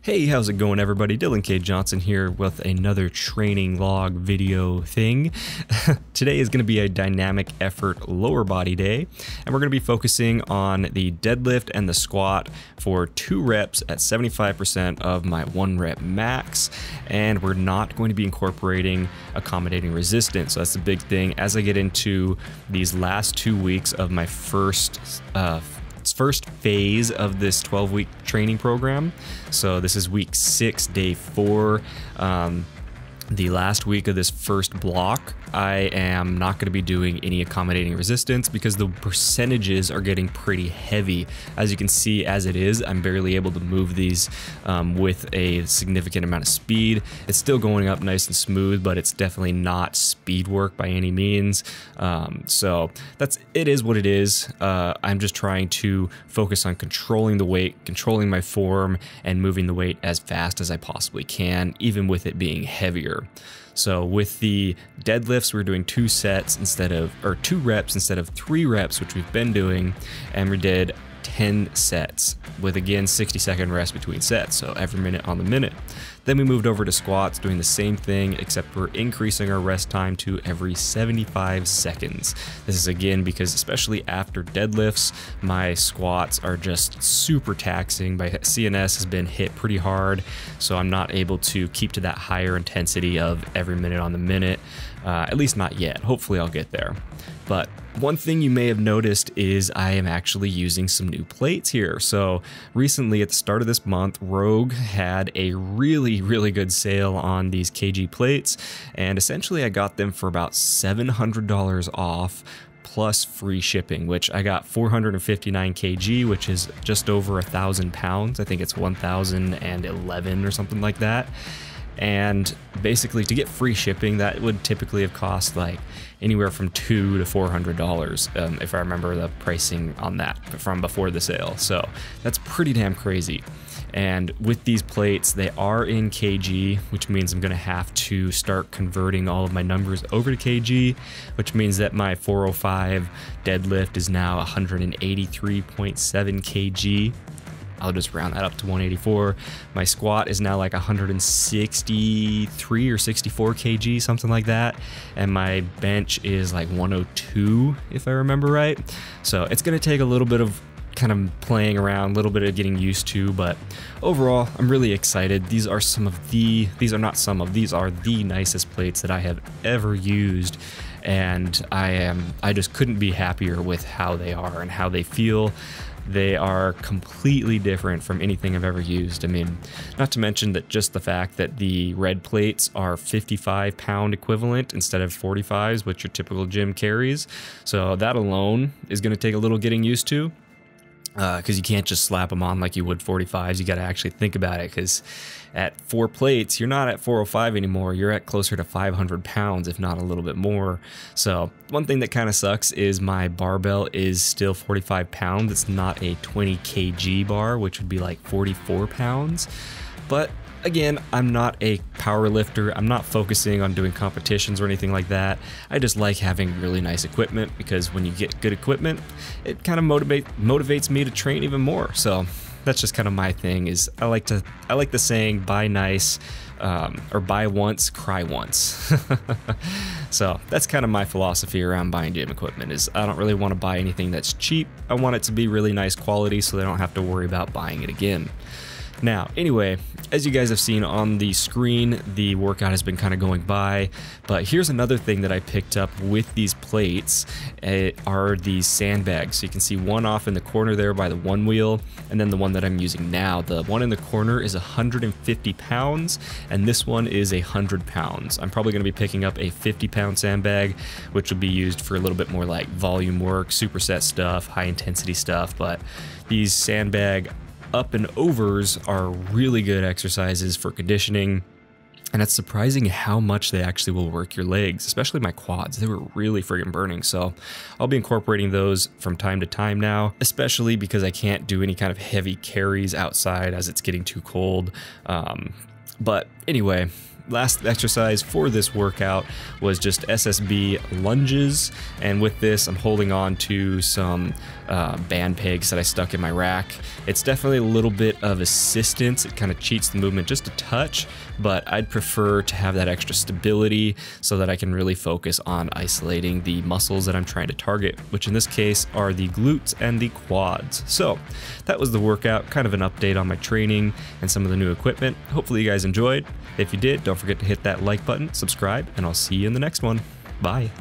Hey, how's it going everybody? Dylan K. Johnson here with another training log video thing. Today is going to be a dynamic effort lower body day, and we're going to be focusing on the deadlift and the squat for 2 reps at 75% of my 1 rep max, and we're not going to be incorporating accommodating resistance. So that's the big thing as I get into these last 2 weeks of my first phase of this 12-week training program. So this is week 6, day 4. The last week of this first block, I am not going to be doing any accommodating resistance because the percentages are getting pretty heavy. As you can see, as it is, I'm barely able to move these with a significant amount of speed. It's still going up nice and smooth, but it's definitely not speed work by any means. So it is what it is. I'm just trying to focus on controlling the weight, controlling my form, and moving the weight as fast as I possibly can, even with it being heavier. So with the deadlifts, we're doing 2 reps instead of 3 reps, which we've been doing, and we did 10 sets with, again, 60-second rest between sets, so every minute on the minute. Then we moved over to squats, doing the same thing, except we're increasing our rest time to every 75 seconds. This is again because, especially after deadlifts, my squats are just super taxing. My CNS has been hit pretty hard, so I'm not able to keep to that higher intensity of every minute on the minute, at least not yet. Hopefully I'll get there. But one thing you may have noticed is I am actually using some new plates here. So recently at the start of this month, Rogue had a really good sale on these kg plates, and essentially I got them for about $700 off plus free shipping, which I got 459 kg, which is just over 1,000 pounds. I think it's 1,011 or something like that. And basically, to get free shipping, that would typically have cost like anywhere from $200 to $400, if I remember the pricing on that from before the sale. So that's pretty damn crazy. And with these plates, they are in kg, which means I'm going to have to start converting all of my numbers over to kg, which means that my 405 deadlift is now 183.7 kg. I'll just round that up to 184. My squat is now like 163 or 64 kg, something like that. And my bench is like 102, if I remember right. So it's going to take a little bit of kind of playing around, a little bit of getting used to, but overall, I'm really excited. These are the nicest plates that I have ever used. And I just couldn't be happier with how they are and how they feel. They are completely different from anything I've ever used. I mean, not to mention that just the fact that the red plates are 55-pound equivalent instead of 45s, which your typical gym carries. So that alone is going to take a little getting used to, because you can't just slap them on like you would 45s. You got to actually think about it, because at 4 plates, you're not at 405 anymore. You're at closer to 500 pounds, if not a little bit more. So one thing that kind of sucks is my barbell is still 45 pounds. It's not a 20 kg bar, which would be like 44 pounds. But again, I'm not a power lifter. I'm not focusing on doing competitions or anything like that. I just like having really nice equipment, because when you get good equipment, it kind of motivates me to train even more. So that's just kind of my thing. Is I like the saying, buy nice, or buy once, cry once. So that's kind of my philosophy around buying gym equipment. Is I don't really want to buy anything that's cheap. I want it to be really nice quality, so they don't have to worry about buying it again. Now, anyway, as you guys have seen on the screen, the workout has been kind of going by, but here's another thing that I picked up with these plates are these sandbags. So you can see one off in the corner there by the one wheel, and then the one that I'm using now. The one in the corner is 150 pounds, and this one is 100 pounds. I'm probably going to be picking up a 50-pound sandbag, which will be used for a little bit more like volume work, superset stuff, high intensity stuff, but these sandbag up and overs are really good exercises for conditioning, and it's surprising how much they actually will work your legs, especially my quads. They were really friggin' burning, so I'll be incorporating those from time to time now, especially because I can't do any kind of heavy carries outside as it's getting too cold. But anyway, last exercise for this workout was just SSB lunges, and with this I'm holding on to some band pegs that I stuck in my rack. It's definitely a little bit of assistance. It kind of cheats the movement just a touch, but I'd prefer to have that extra stability so that I can really focus on isolating the muscles that I'm trying to target, which in this case are the glutes and the quads. So that was the workout, kind of an update on my training and some of the new equipment. Hopefully you guys enjoyed. If you did, don't forget to hit that like button, subscribe, and I'll see you in the next one. Bye.